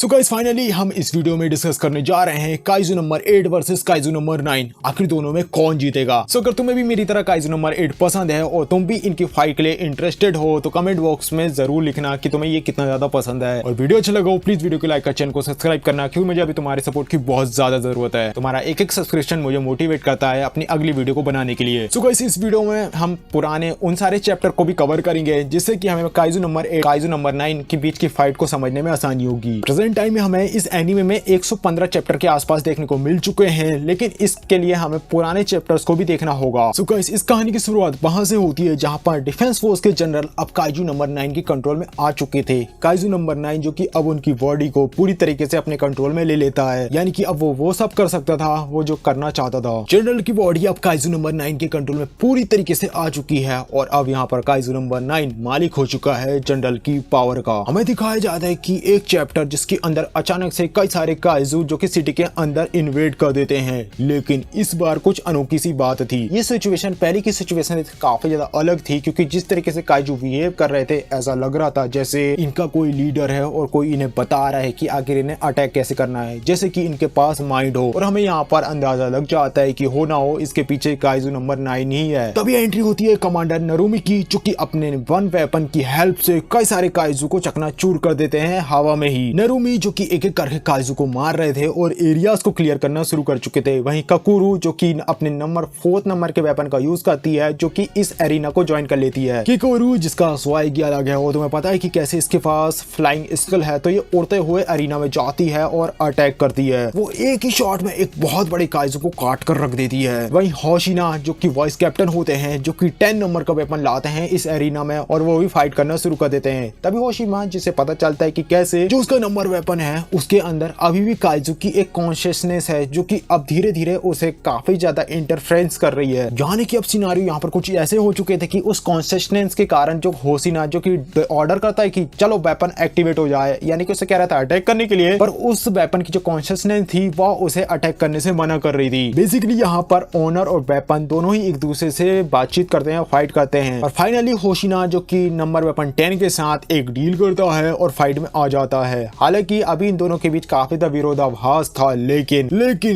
So guys finally हम इस video में डिस्कस करने जा रहे हैं kaiju number 8 versus kaiju number 9। आखिर दोनों में कौन जीतेगा। सो अगर तुम्हें भी मेरी तरह काइजू नंबर 8 पसंद है और तुम भी इनकी फाइट के लिए इंटरेस्टेड हो तो कमेंट बॉक्स में जरूर लिखना कि तुम्हें ये कितना ज्यादा पसंद है। और वीडियो अच्छा लगा हो प्लीज वीडियो को लाइक कर चैनल को सब्सक्राइब करना, क्योंकि मुझे अभी तुम्हारे सपोर्ट की बहुत ज्यादा जरूरत है। तुम्हारा एक सब्सक्रिप्शन मुझे मोटिवेट करता है अपनी अगली वीडियो को बनाने के लिए। सो गाइस इस वीडियो में हम पुराने उन सारे चैप्टर को भी कवर करेंगे जिससे कि हमें काइजू नंबर 8 काइजू नंबर 9 के बीच की फाइट को समझने में आसानी होगी। प्रेजेंट टाइम में हमें इस एनीमे में 115 चैप्टर के आसपास देखने को मिल चुके हैं, लेकिन इसके लिए हमें पुराने चैप्टर्स को भी देखना होगा। सो गाइस इस कहानी की शुरुआत वहां से होती है जहां पर डिफेंस फोर्स के जनरल अब काइजू नंबर 9 के कंट्रोल में आ चुके थे। काइजू नंबर 9 जो कि अब उनकी बॉडी को पूरी तरीके से अपने कंट्रोल में ले लेता है, यानी कि अब वो सब कर सकता था वो जो करना चाहता था। जनरल की बॉडी अब काइजू नंबर 9 के कंट्रोल में पूरी तरीके से आ चुकी है और अब यहाँ पर काइजू नंबर 9 मालिक हो चुका है जनरल की पावर का। हमें दिखाया जाता है कि एक चैप्टर जिसके अंदर अचानक से कई सारे काइजू जो कि सिटी के अंदर इन्वेड कर देते हैं, लेकिन इस बार कुछ अनोखी सी बात थी। ये सिचुएशन पहले की सिचुएशन से काफी ज्यादा अलग थी, क्योंकि जिस तरीके से काइजू बिहेव कर रहे थे ऐसा लग रहा था जैसे इनका कोई लीडर है और कोई इन्हें बता रहा है कि आखिर इन्हें अटैक कैसे करना है, जैसे कि इनके पास माइंड हो। और हमें यहाँ पर अंदाजा लग जाता है कि हो ना हो इसके पीछे काइजू नंबर 9 ही है। तभी एंट्री होती है कमांडर नरुमी की, जो कि अपने वन वेपन की हेल्प से कई सारे काइजू को चकनाचूर कर देते हैं हवा में ही। नरुमी जो कि एक एक करके काइजू को मार रहे थे और एरियाज को क्लियर करना शुरू कर चुके थे। वहीं ककुरु जो कि अपने नंबर 4 नंबर के वेपन का यूज करती है, जो कि इस एरिना को ज्वाइन कर लेती है। किकोरु जिसका स्वाइग अलग है, वो तुम्हें पता है कि कैसे इसके पास फ्लाइंग स्किल है, तो ये उड़ते हुए एरिना में जाती है और अटैक करती है। वो एक ही शॉट में एक बहुत बड़े काइजू को काट कर रख देती है। वहीं होशिना जो कि वाइस कैप्टन होते हैं, जो कि 10 नंबर का वेपन लाते हैं इस एरिना में और वो भी फाइट करना शुरू कर देते हैं। तभी होशिमा जिसे पता चलता है कि कैसे जो उसका नंबर वेपन है उसके अंदर अभी भी काइजू की एक कॉन्शियसनेस है, जो कि अब धीरे धीरे उसे काफी ज्यादा इंटरफेरेंस कर रही है। यानी कि अब सिनारियो यहाँ पर कुछ ऐसे हो चुके थे कि उस कॉन्शियसनेस के कारण जो होशिना जो कि ऑर्डर करता है कि चलो वेपन एक्टिवेट हो जाए, यानी कि उसे कह रहा था अटैक करने के लिए, पर उस वेपन की जो कॉन्शियसनेस थी वो उसे अटैक करने से मना कर रही थी। बेसिकली यहाँ पर ऑनर और वेपन दोनों ही एक दूसरे से बातचीत करते हैं, फाइट करते हैं। और फाइनली होशिना जो कि नंबर वेपन 10 के साथ एक डील करता है और फाइट में आ जाता है। हालांकि अभी इन दोनों के बीच काफी ज्यादा विरोधाभास था, लेकिन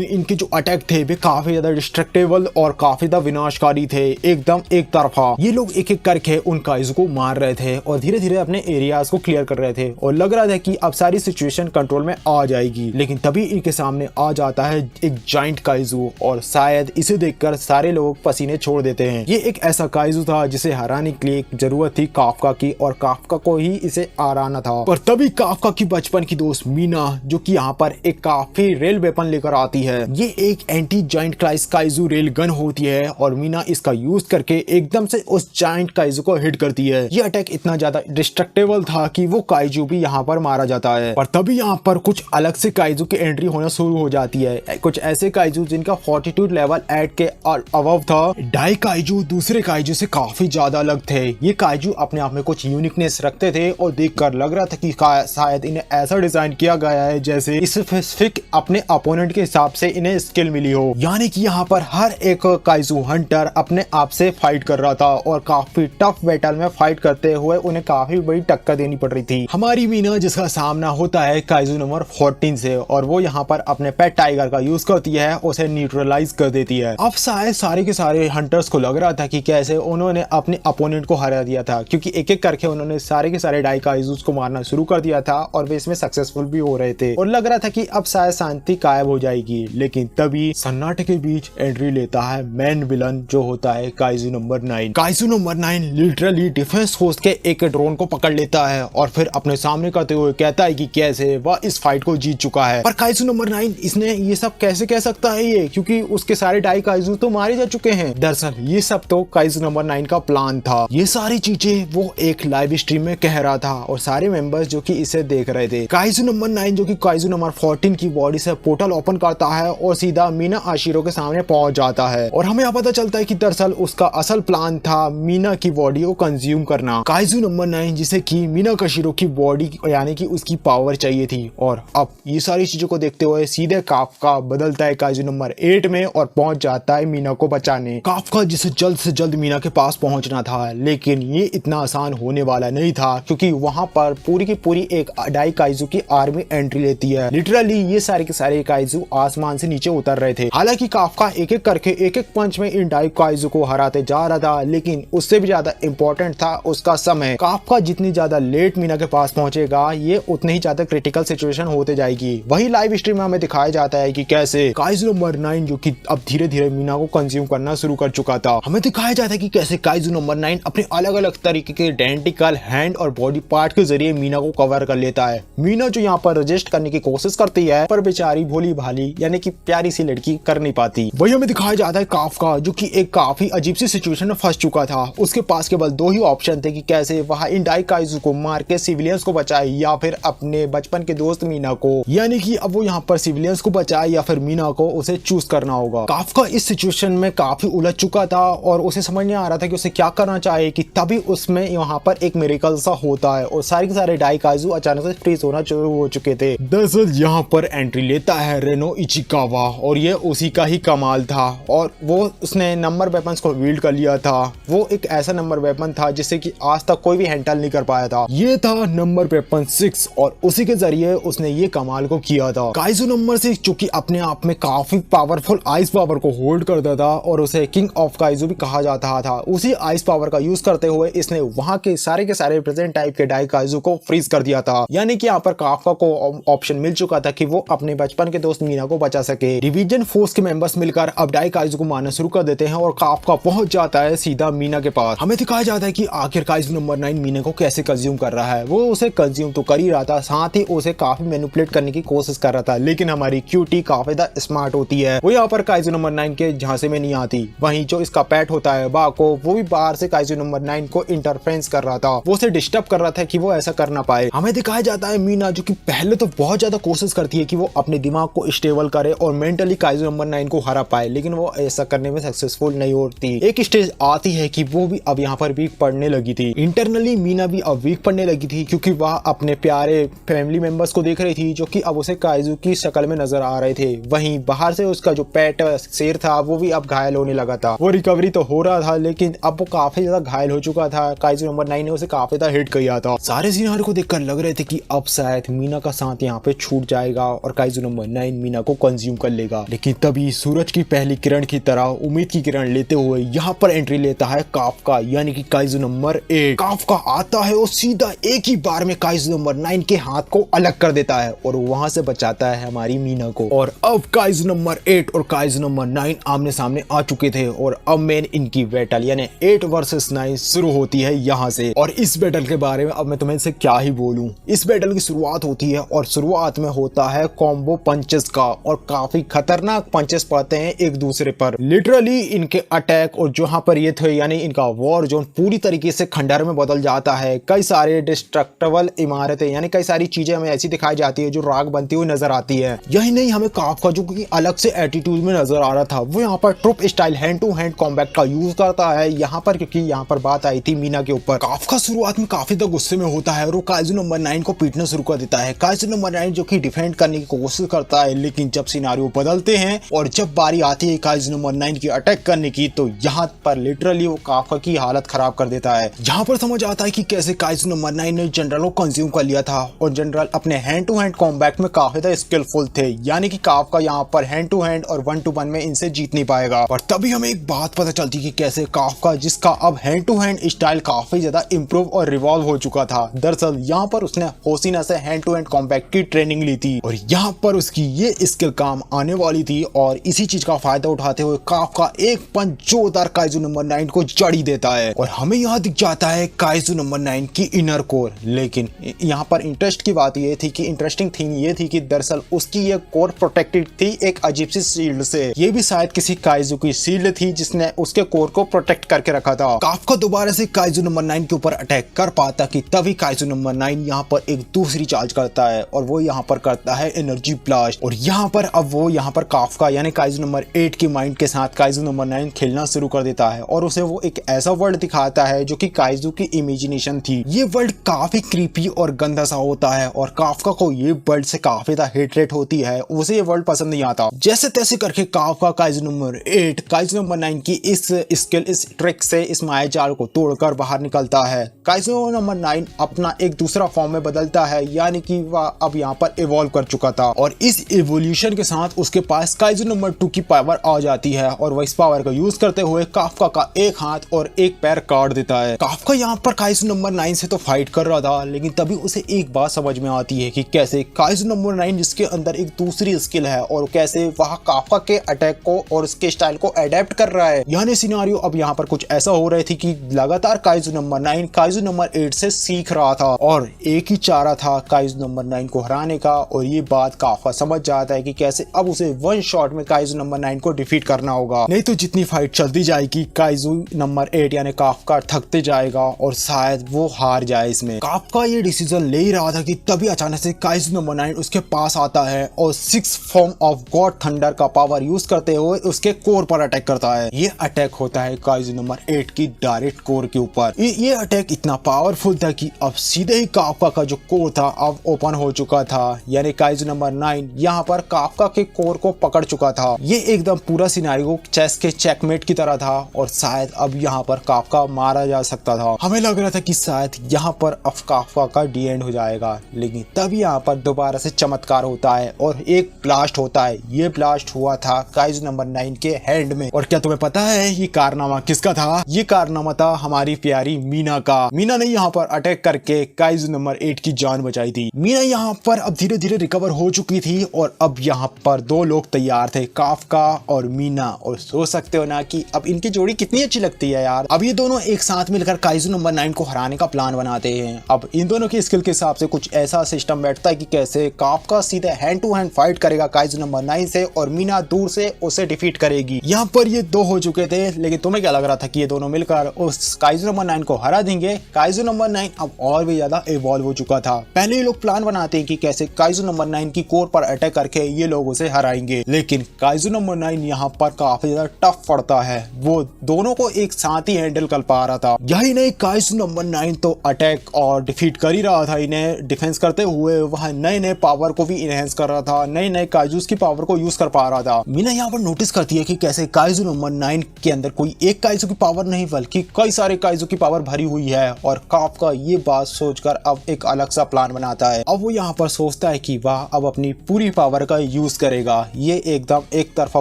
इनके जो अटैक थे वे काफी ज्यादा डिस्ट्रक्टेबल और काफी ज्यादा विनाशकारी थे, एकदम एक तरफा। ये लोग एक एक करके उन काइजू को मार रहे थे और धीरे धीरे अपने एरियाज को क्लियर कर रहे थे और लग रहा था कि अब सारी सिचुएशन कंट्रोल में आ जाएगी। लेकिन तभी इनके सामने आ जाता है एक जाइंट काइजू और शायद इसे देखकर सारे लोग पसीने छोड़ देते हैं। ये एक ऐसा काइजू था जिसे हराने के लिए जरूरत थी काफका की और काफका को ही इसे हराना था। पर तभी काफका की बचपन की दोस्त मीना जो कि यहाँ पर एक काफी रेल वेपन लेकर आती है। ये एक एंटी जाइंट क्लाइस काइजू रेल गन होती है और मीना इसका यूज करके एकदम से उस जाइंट काइजू को हिट करती है। ये अटैक इतना ज्यादा डिस्ट्रक्टेबल था कि वो काइजू भी यहाँ पर मारा जाता है। और तभी यहाँ पर कुछ अलग से काइजू की एंट्री होना शुरू हो जाती है। कुछ ऐसे काइजू जिनका फोर्टिट्यूड लेवल 8 के अबव था। डाई काइजू दूसरे काइजू से काफी ज्यादा अलग थे। ये काइजू अपने आप में कुछ यूनिकनेस रखते थे और देखकर लग रहा था कि शायद इन्हें ऐसा डिजाइन किया गया है जैसे स्पेसिफिक अपने अपोनेंट के हिसाब से इन्हें स्किल मिली हो। यानी कि यहाँ पर हर एक काइजू हंटर अपने आप से फाइट कर रहा था और काफी टफ बैटल में फाइट करते हुए उन्हें काफी बड़ी टक्कर देनी पड़ रही थी। हमारी मीना जिसका सामना होता है काइजू नंबर 14 से और वो यहाँ पर अपने पेट टाइगर का यूज करती है, उसे न्यूट्रलाइज कर देती है। अब शायद सारे के सारे हंटर्स को लग रहा था कि कैसे उन्होंने अपने अपोनेंट को हरा दिया था, क्योंकि एक एक करके उन्होंने सारे के सारे डाई काइजूस को मारना शुरू कर दिया था और वे इसमें सक्सेसफुल भी हो रहे थे और लग रहा था कि अब शायद शांति गायब हो जाएगी। लेकिन तभी सन्नाटे के बीच एंट्री लेता है मेन विलन जो होता है kaiju number 9। Kaiju number 9 literally defence force के एक ड्रोन को पकड़ लेता है और फिर अपने सामने करते हुए कहता है कि कैसे वह इस फाइट को जीत चुका है। पर काइजू नंबर 9 इसने ये सब कैसे कह सकता है ये, क्योंकि उसके सारे डाई काइजू तो मारे जा चुके हैं। दरअसल ये सब तो काइजू नंबर 9 का प्लान था। ये सारी चीजें वो एक लाइव स्ट्रीम में कह रहा था और सारे मेंबर्स जो कि इसे देख रहे थे। काइजू नंबर 9 जो कि काइजू नंबर 14 की बॉडी से पोर्टल ओपन करता है और सीधा मीना आशिरो के सामने पहुंच जाता है और हमें पता चलता है कि दरअसल उसका असल प्लान था मीना की बॉडी को कंज्यूम करना। काइजू नंबर 9 जिसे कि मीना काशिरो की बॉडी यानी कि उसकी पावर चाहिए थी और अब ये सारी चीजों को देखते हुए सीधे काफका बदलता है काइजू नंबर 8 में और पहुंच जाता है मीना को बचाने। काफका जिसे जल्द से जल्द मीना के पास पहुंचना था, लेकिन ये इतना आसान होने वाला नहीं था, क्योंकि वहां पर पूरी की पूरी एक डाई काइजू की आर्मी एंट्री लेती है। लिटरली ये सारे के सारे काइजू आसमान से नीचे उतर रहे थे। हालांकि काफका एक एक करके एक एक पंच में इन डाई काइजू को हराते जा रहा था, लेकिन उससे भी ज्यादा इंपॉर्टेंट था उसका समय। काफका जितनी ज्यादा लेट मीना के पास पहुंचेगा, ये उतनी ही ज्यादा क्रिटिकल सिचुएशन होते जाएगी। वही लाइव स्ट्रीम में हमें दिखाया जाता है कि कैसे काइजू नंबर 9 जो कि अब धीरे धीरे मीना को कंज्यूम करना शुरू कर चुका था। हमें दिखाया जाता है कि कैसे काइजू नंबर 9 अपने अलग अलग तरीके के डेंटिकल हैंड और बॉडी पार्ट के जरिए मीना को कवर कर लेता है। मीना जो यहाँ पर रजिस्ट करने की कोशिश करती है, पर बेचारी भोली भाली यानी कि प्यारी सी लड़की कर नहीं पाती। वही हमें दिखाया जाता है काफका जो कि एक काफी अजीब सी सिचुएशन में फंस चुका था। उसके पास केवल दो ही ऑप्शन थे कि कैसे वह इन डाई काइजू को मार के सिविलियंस को बचाए या फिर अपने बचपन के दोस्त मीना को, यानी कि अब वो यहाँ पर सिविलियंस को बचाए या फिर मीना को, उसे चूज करना होगा। काफका इस सिचुएशन में काफी उलझ चुका था और उसे समझ नहीं आ रहा था कि उसे क्या करना चाहिए कि तभी उसमें यहाँ पर एक मिरेकल सा होता है और सारे के सारे डाई काइजू अचानक से फ्रीज होना शुरू हो चुके थे। दरअसल यहाँ पर एंट्री लेता है रेनो इचिकावा और ये उसी का ही कमाल था और वो उसने नंबर वेपन्स को विल्ड कर लिया था। वो एक ऐसा नंबर वेपन था जिससे कि आज तक कोई भी हैंडल नहीं कर पाया था। ये था नंबर वेपन 6 और उसी के जरिए उसने ये कमाल को किया था। काइजू नंबर 6 जो कि अपने आप में काफी पावरफुल आइस पावर को होल्ड करता था और उसे किंग ऑफ काइजू भी कहा जाता था। उसी आइस पावर का यूज करते हुए इसने वहां के सारे प्रेजेंट टाइप के डाई काइजू को फ्रीज कर दिया था। यानी कि यहाँ पर काफका को ऑप्शन मिल चुका था कि वो अपने बचपन के दोस्त मीना को बचा सके। डिवीजन फोर्स के मेंबर्स मिलकर अब डाई काइजू को मारना शुरू कर देते हैं और काफका पहुंच जाता है सीधा मीना के पास। हमें दिखाया जाता है कि आखिर काइजू नंबर 9 मीना को कैसे कंज्यूम कर रहा है। वो उसे कंज्यूम तो कर ही रहा था, साथ ही उसे काफी मैनिपुलेट करने की कोशिश कर रहा था, लेकिन हमारी क्यूटी काफी ज्यादा स्मार्ट होती है। वो यहाँ पर काइजू नंबर 9 के झांसे में नहीं आती। वहीं जो इसका पेट होता है बाको, वो भी बाहर से काइजू नंबर 9 को इंटरफेरेंस कर रहा था। वो उसे डिस्टर्ब कर रहा था कि वो ऐसा कर ना पाए। हमें दिखाया जाता है मीना जो कि पहले तो बहुत ज्यादा कोशिश करती है कि वो अपने दिमाग को स्टेबल करे और मेंटली काइजू नंबर 9 को हरा पाए, लेकिन वो ऐसा करने में सक्सेसफुल नहीं होती। एक स्टेज आती है कि वो भी अब यहाँ पर वीक पड़ने लगी थी। इंटरनली मीना भी अब वीक पड़ने लगी थी क्योंकि वह अपने प्यारे फैमिली मेंबर्स को देख रही थी जो कि अब उसे काइजू की शक्ल में नजर आ रहे थे। वहीं बाहर से उसका जो पेट शेर था वो भी अब घायल होने लगा था। वो रिकवरी तो हो रहा था, लेकिन अब वो काफी ज्यादा घायल हो चुका था। काइजू नंबर 9 ने उसे काफी ज्यादा हिट किया था। सारे सिनारियो को देखकर लग रहे थे कि अब शायद मीना का साथ यहाँ पे छूट जाएगा और काइजू नंबर 9 मीना को कंज्यूम कर लेगा। लेकिन तभी सूरज की पहली किरण की तरह उम्मीद की किरण लेते हुए यहाँ पर एंट्री लेता है काफका, यानी कि काइजू नंबर 8। काफका आता है और सीधा एक ही बार में काइजू नंबर 9 के हाथ को अलग कर देता है और वहां से बचाता है हमारी मीना को। और अब काइजू नंबर 8 और काइजू नंबर 9 आमने सामने आ चुके थे और अब मेन इनकी बैटल यानी 8 वर्सेस 9 शुरू होती है यहाँ से। और इस बैटल के बारे में अब मैं तुम्हें से क्या ही बोलूं। इस बैटल की शुरुआत होती है और शुरुआत में होता है कॉम्बो पंचेस का और काफी खतरनाक पंचेस पड़ते हैं एक दूसरे पर। लिटरली इनके अटैक और जहां पर ये थे यानी इनका वॉर जोन पूरी तरीके से खंडर में बदल जाता है। कई सारे डिस्ट्रक्टेबल इमारतें यानी कई सारी चीजें हमें ऐसी दिखाई जाती है जो राग बनती हुई नजर आती है। यही नहीं, हमें काफका जो कि अलग से एटीट्यूड में नजर आ रहा था, वो यहाँ पर troop style hand to hand combat का यूज करता है यहाँ पर, क्योंकि यहाँ पर बात आई थी मीना के ऊपर। काफका शुरुआत में काफी तक गुस्से में होता है और वो काइजू नंबर 9 को पीटना शुरू कर देता है। काइजू नंबर 9 जो कि डिफेंड करने की कोशिश करता है, लेकिन जब सिनारियो बदलते हैं और जब बारी आती है काइजू नंबर 9 की अटैक करने की, तो यहाँ पर लिटरली वो काफका की हालत खराब कर देता है। यहाँ पर समझ आता है कि कैसे काइजू नंबर 9 ने जनरल को कंज्यूम कर लिया था और जनरल अपने हैंड टू हैंड कॉम्बैट में काफी ज्यादा स्किलफुल थे, यानी कि काफका यहाँ पर हैंड टू हैंड और 1 to 1 में इनसे जीत नहीं पाएगा। और तभी हमें एक बात पता चलती कि कैसे काफका, जिसका अब हैंड टू हैंड स्टाइल काफी ज्यादा इंप्रूव और रिवॉल्व हो चुका था, दरअसल यहाँ पर उसने होसिना से हैंड टू हैंड कॉम्बैट की ट्रेनिंग ली थी और यहाँ पर उसकी ये स्किल काम आने वाली थी। और इसी चीज का फायदा उठाते हुए काफका एक पंच जोरदार काइजू नंबर 9 को जड़ी देता है और हमें यहाँ दिख जाता है काइजू नंबर 9 की इनर कोर। लेकिन यहाँ पर इंटरेस्ट की बात ये थी कि इंटरेस्टिंग थिंग ये थी कि दरअसल उसकी ये कोर प्रोटेक्टेड थी एक अजीब सी शील्ड से। ये भी शायद किसी काइजू की शील्ड थी जिसने उसके कोर को प्रोटेक्ट करके रखा था। काफका दोबारा से काइजू नंबर 9 के ऊपर अटैक कर पाता कि तभी काइजू नंबर 9 यहाँ पर एक दूसरी चार्ज करता है और वो यहाँ पर करता है एनर्जी ब्लास्ट। और यहाँ पर अब वो यहाँ पर काफका यानी काइजू नंबर 8 की माइंड के साथ काइजू नंबर 9 खेलना शुरू कर देता है और उसे वो एक ऐसा वर्ल्ड दिखाता है जो कि काइजू की इमेजिनेशन थी। ये वर्ल्ड काफी क्रीपी और गंदा सा होता है और काफका को ये वर्ल्ड से काफी ज्यादा हेटरेट होती है, उसे ये वर्ल्ड पसंद नहीं आता। जैसे तैसे करके Kafka kaiju number 8 kaiju number 9 की इस स्किल इस ट्रिक से इस मायाजाल को तोड़कर बाहर निकलता है। काइजू नंबर 9 अपना एक दूसरा फॉर्म में बदलता है, यानी कि वह अब यहाँ पर इवॉल्व कर चुका था और इस इवोल्यूशन के साथ उसके पास काइजू नंबर 2 की पावर आ जाती है और वह इस पावर का यूज करते हुए काफका का एक हाथ और एक पैर काट देता है। काफका यहाँ पर काइजू नंबर 9 से तो फाइट कर रहा था, लेकिन तभी उसे एक बात समझ में आती है कि कैसे काइजू नंबर 9 जिसके अंदर एक दूसरी स्किल है और कैसे वह काफका के अटैक को और उसके स्टाइल को अडेप्ट कर रहा है। यानी सिनेरियो अब यहाँ पर कुछ ऐसा हो रही थी कि लगातार काइजू नंबर 9 काइजू नंबर 8 से सीख रहा था और एक ही चारा था काइजू नंबर 9 को हराने का। और ये बात काफका समझ जाता है कि कैसे अब उसे वन शॉट में काइजू नंबर 9 को डिफीट करना होगा, नहीं तो जितनी फाइट चलती जाएगी काइजू नंबर 8 यानी काफका थकते जाएगा और शायद वो हार जाए। इसमें काफका ये डिसीजन ले ही रहा था कि तभी अचानक से काइजू नंबर 9 उसके पास आता है और 6 फॉर्म ऑफ गॉड थंडर का पावर यूज करते हुए उसके कोर पर अटैक करता है। ये अटैक होता है काइजू नंबर 8 की डायरेक्ट कोर के ऊपर। ये अटैक इतना पावरफुल था कि अब सीधे ही काफका का जो कोर था अब ओपन हो चुका था, यानी काइजू नंबर 9 यहाँ पर काफका के कोर को पकड़ चुका था। ये एकदम पूरा सिनेरियो चेस के चेकमेट की तरह था और शायद अब यहाँ पर काफका मारा जा सकता था। हमें लग रहा था कि शायद यहाँ पर अब काफका का डी एंड हो जाएगा, लेकिन तब यहाँ पर दोबारा से चमत्कार होता है और एक ब्लास्ट होता है। ये ब्लास्ट हुआ था काइजू नंबर 9 के हैंड में। और क्या तुम्हें पता है ये कारनामा किसका था? ये कारनामा था हमारी प्यारी मीना का। मीना ने यहाँ पर अटैक करके काइजू नंबर 8 की जान बचाई थी। मीना यहाँ पर अब धीरे धीरे रिकवर हो चुकी थी और अब यहाँ पर दो लोग तैयार थे, काफका और मीना। और सोच सकते हो ना कि अब इनकी जोड़ी कितनी अच्छी लगती है यार। अब ये दोनों एक साथ मिलकर काइजू नंबर 9 को हराने का प्लान बनाते हैं। अब इन दोनों की स्किल के हिसाब से कुछ ऐसा सिस्टम बैठता है कि कैसे काफका सीधे हैंड टू हैंड फाइट करेगा काइजू नंबर 9 से और मीना दूर से उसे डिफीट करेगी। यहाँ पर ये दो हो चुके थे, लेकिन तुम्हें क्या लग रहा था कि ये दोनों मिलकर उस काइजू नंबर 9 को हरा देंगे? काइजू नंबर 9 अब और भी ज्यादा इवॉल्व हो चुका था। पहले ये लोग प्लान बनाते हैं कि कैसे काइजू नंबर 9 की कोर पर अटैक करके ये लोग उसे हराएंगे, लेकिन काइजू नंबर 9 यहाँ पर काफी ज्यादा टफ पड़ता है। वो दोनों को एक साथ ही हैंडल कर पा रहा था। यही नहीं, काइजू नंबर 9 तो अटैक और डिफीट कर ही रहा था इन्हें डिफेंस करते हुए। वह नए नए पावर को भी इनहेंस कर रहा था, नए नए काइजूस की पावर को यूज कर पा रहा था। मीना यहाँ पर नोटिस करती है कि कैसे काइजू नंबर 9 के अंदर कोई एक काइजू की पावर नहीं बल्कि कई सारे काइजू की पावर भरी हुई है। और काफका ये बात सोचकर अब एक अलग सा प्लान बनाता है। अब वो यहाँ पर सोचता है कि वह अब अपनी पूरी पावर का यूज करेगा। ये एकदम एक तरफा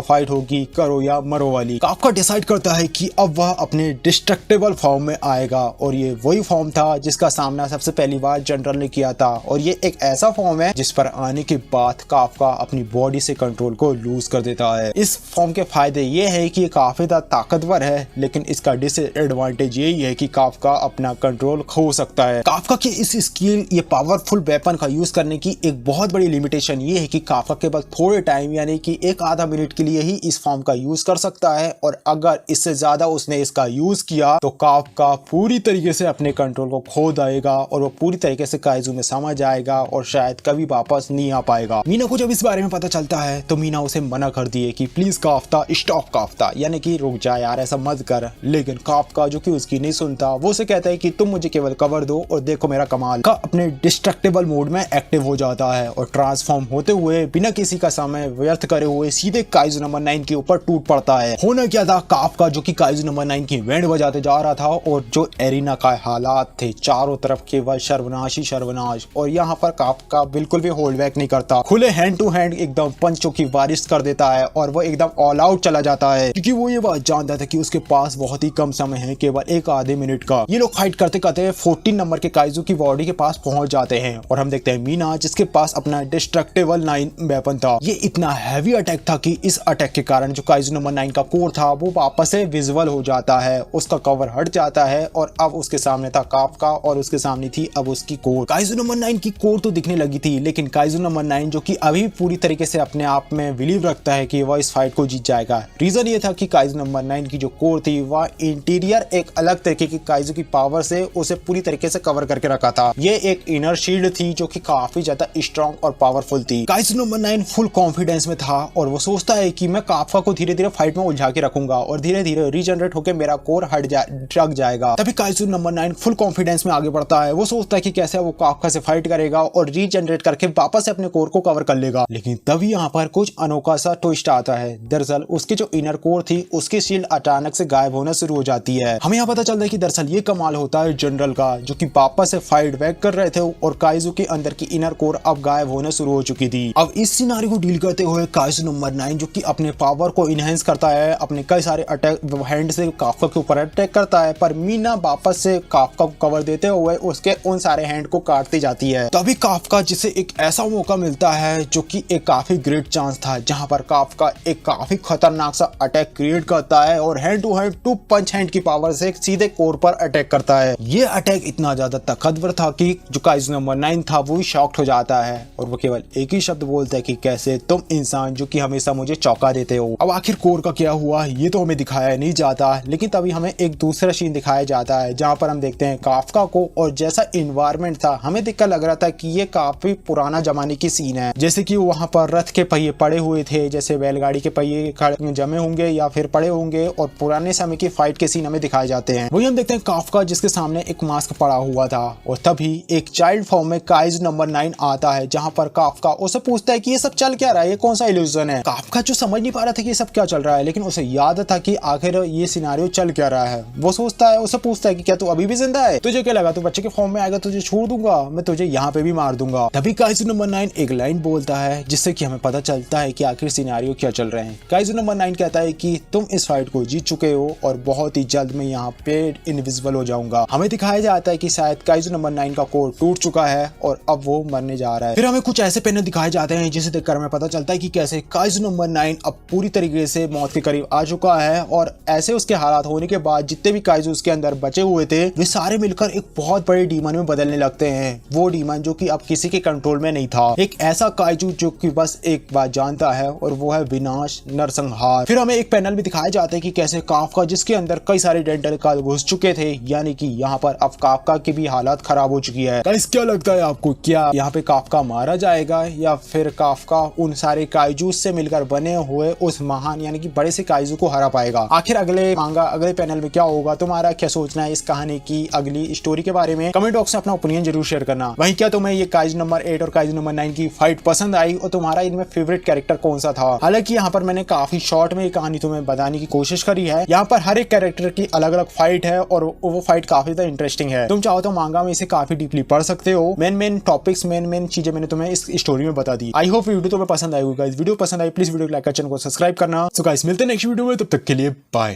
फाइट होगी, करो या मरो वाली। काफका डिसाइड करता है कि अब वह अपने डिस्ट्रक्टेबल फॉर्म में आएगा और ये वही फॉर्म था जिसका सामना सबसे पहली बार जनरल ने किया था। और ये एक ऐसा फॉर्म है जिस पर आने के बाद काफका अपनी बॉडी से कंट्रोल को लूज कर देता है। इस फॉर्म के फायदे ये है कि ये काफी ज्यादा ताकतवर है, लेकिन इसका डिसएडवांटेज यही है कि काफका अपना कंट्रोल खो सकता है। काफका की इस स्किल, ये पावरफुल वेपन का यूज करने की एक बहुत बड़ी लिमिटेशन ये है कि काफका केवल थोड़े टाइम यानी कि एक आधा मिनट के लिए ही इस फॉर्म का यूज कर सकता है। और अगर इससे ज्यादा उसने इसका यूज किया तो काफका पूरी तरीके से अपने कंट्रोल को खो देगा और वो पूरी तरीके से काइजू में समा जाएगा और शायद कभी वापस नहीं आ पाएगा। मीना को जब इस बारे में पता चलता है तो मीना उसे मना कर दिए कि प्लीज काफ्ता स्टॉप काफ्ता, यानी कि रुक जा यार, ऐसा मत कर। लेकिन काफका जो कि उसकी नहीं सुनता, वो उसे कहता है कि तुम मुझे केवल कवर दो और देखो मेरा कमाल। का अपने डिस्ट्रक्टेबल मोड में एक्टिव हो जाता है और ट्रांसफॉर्म होते हुए बिना किसी का समय व्यर्थ करे हुए सीधे काइजू नंबर 9 के ऊपर टूट पड़ता है। होना क्या था, काफका जो कि काइजू नंबर 9 की बैंड बजाते जा रहा था और जो एरिना का हालात थे चारों तरफ केवल सर्वनाश ही सर्वनाश। और यहाँ पर काफका बिल्कुल भी होल्ड बैक नहीं करता, खुले हैंड टू हैंड एकदम पंचों की बारिश कर देता है और वो एकदम ऑल आउट चला जाता है, क्योंकि वो ये बात जानता था कि उसके पास बहुत ही कम समय है, केवल एक आधे मिनट का। ये लोग फाइट करते करते 14 नंबर के काइजू की बॉडी के पास पहुंच जाते हैं और हम देखते हैं मीना जिसके पास अपना डिस्ट्रक्टेबल 9 वेपन था। ये इतना हैवी अटैक था कि इस अटैक के कारण जो काइजू नंबर 9 का कोर था वो वापस से विजिबल हो जाता है, उसका कवर हट जाता है और अब उसके सामने था काफका और उसके सामने थी अब उसकी कोर। काइजू नंबर 9 की कोर तो दिखने लगी थी, लेकिन काइजू नंबर 9 जो कि अभी पूरी तरीके से अपने आप में बिलीव रखता है कि वह इस फाइट को जीत जाएगा। रीजन ये था कि काइजू नंबर 9 की जो कोर थी वह इंटीरियर एक अलग तरीके की काइजू की पावर से उसे पूरी तरीके से कवर करके रखा था। ये एक इनर शील्ड थी जो कि काफी ज्यादा स्ट्रॉन्ग और पावरफुल थी। काइजू नंबर 9 फुल कॉन्फिडेंस में था और वो सोचता है कि मैं काफका को धीरे धीरे फाइट में उलझा के रखूंगा और धीरे धीरे रीजनरेट होकर मेरा कोर ढक जाएगा। तभी काइजू नंबर 9 फुल कॉन्फिडेंस में आगे बढ़ता है। वो सोचता है कि कैसे वो काफका से फाइट करेगा और रीजनरेट करके वापस से अपने कोर को कवर कर लेगा। लेकिन तभी यहाँ पर कुछ अनोखा सा ट्विस्ट आता है। दरअसल उसकी जो इनर कोर थी उसकी शील्ड अचानक से गायब होना शुरू हो जाती है। हमें यहाँ पता चलता है कि दरअसल ये कमाल होता है जनरल का, जो कि वापस से फाइट बैक कर रहे थे और काइजू के अंदर की इनर कोर अब गायब होने शुरू हो चुकी थी। अब इस सिनारियो को डील करते हुए काइजू नंबर 9 जो कि अपने पावर को इनहेंस करता है, अपने कई सारे अटैक हैंड से काफका के ऊपर अटैक करता है, पर मीना वापस से काफका को कवर देते हुए उसके उन सारे हैंड को काटती जाती है। तभी काफका जिसे एक ऐसा मौका मिलता है जो कि एक काफी ग्रेट चांस था, जहां पर काफका एक काफी खतरनाक सा अटैक क्रिएट करता है और hand to hand 2 punch hand की पावर से सीधे कोर पर अटैक करता है। ये अटैक इतना ज्यादा ताकतवर था कि जो काइजू नंबर 9 था वो भी शॉक्ड हो जाता है और वो केवल एक ही शब्द बोलता है कि कैसे तुम इंसान जो कि हमेशा मुझे चौंका देते हो। अब आखिर कोर का क्या हुआ ये तो हमें दिखाया नहीं जाता, लेकिन तभी हमें एक दूसरा सीन दिखाया जाता है जहां पर हम देखते हैं काफका को, और जैसा इन्वायरमेंट था हमें देखकर लग रहा था कि ये काफी पुराना जमाने की सीन है, जैसे कि वहां पर रथ के पहिए पड़े हुए थे, जैसे बैलगाड़ी के पहिए जमे होंगे या फिर पड़े होंगे, और पुराने समय की फाइट के सीन हमें दिखाए जाते हैं। वही हम देखते हैं काफका जिसके सामने एक मास्क पड़ा हुआ था, और तभी एक चाइल्ड फॉर्म में काइजू नंबर 9 आता है, जहां पर काफका उसे पूछता है कि ये सब चल क्या रहा है, ये कौन सा इल्यूजन है। काफका जो समझ नहीं पा रहा था कि ये सब क्या चल रहा है, लेकिन उसे याद था कि आखिर ये सिनारियो चल क्या रहा है। वो सोचता है, उसे पूछता है कि क्या तू अभी भी जिंदा है, तुझे क्या लगा तू बच्चे के फॉर्म में आएगा, तुझे छोड़ दूंगा, मैं तुझे यहाँ पे भी मार दूंगा। तभी काइजू नंबर 9 एक लाइन बोलता है जिससे कि हमें पता चलता है कि आखिर सिनारियो क्या चल रहे हैं। काइजू नंबर 9 कहता है कि तुम इस फाइट को जीत चुके हो और बहुत ही जल्द मैं यहाँ पे इनविजिबल हो जाऊंगा। हमें दिखाया जाता है कि शायद काइजू नंबर 9 का कोर टूट चुका है और अब वो मरने जा रहा है। फिर हमें कुछ ऐसे पैनल दिखाए जाते हैं जिसे देखकर हमें पता चलता है कि कैसे काइजू नंबर 9 अब पूरी तरीके से मौत के करीब आ चुका है, और ऐसे उसके हालात होने के बाद जितने भी काइजू उसके अंदर बचे हुए थे वे सारे मिलकर एक बहुत बड़े डीमन में बदलने लगते हैं। वो डीमन जो कि अब किसी के कंट्रोल में नहीं था, एक ऐसा काइजू जो कि बस एक बात जानता है और वो है विनाश नरसंहार। फिर हमें एक पैनल भी दिखाया जाता है कि कैसे काफका जिसके अंदर कई सारे डेंटल काल घुस चुके थे, यानी कि यहाँ पर अब काफका की भी हालत खराब हो चुकी है। गाइस क्या लगता है आपको, क्या यहाँ पे काफका मारा जाएगा या फिर काफका उन सारे काइजू से मिलकर बने हुए उस महान यानी कि बड़े से काइजू को हरा पाएगा? आखिर अगले पैनल में क्या होगा? तुम्हारा क्या सोचना है इस कहानी की अगली स्टोरी के बारे में? कमेंट बॉक्स में अपना ओपिनियन जरूर शेयर करना। वहीं क्या तुम्हें ये काइजू नंबर 8 और काइजू नंबर 9 की फाइट पसंद आई और तुम्हारा इनमें फेवरेट कैरेक्टर कौन सा था? हालांकि यहाँ पर मैंने काफी शॉर्ट में ये कहानी तुम्हें बताने की कोशिश करी है। यहाँ पर हर एक कैरेक्टर की अलग अलग फाइट है और वो फाइट काफी ज्यादा इंटरेस्टिंग है। तुम चाहो तो मांगा में इसे काफी डीपली पढ़ सकते हो। मेन टॉपिक्स मेन चीजें मैंने तुम्हें इस स्टोरी में बता दी। आई होप वीडियो तुम्हें पसंद आएगी। गाइस वीडियो पसंद आई प्लीज वीडियो को लाइक कर, चैनल को सब्सक्राइब करना। सो गाइस मिलते हैं नेक्स्ट वीडियो में, तब तक के लिए बाय।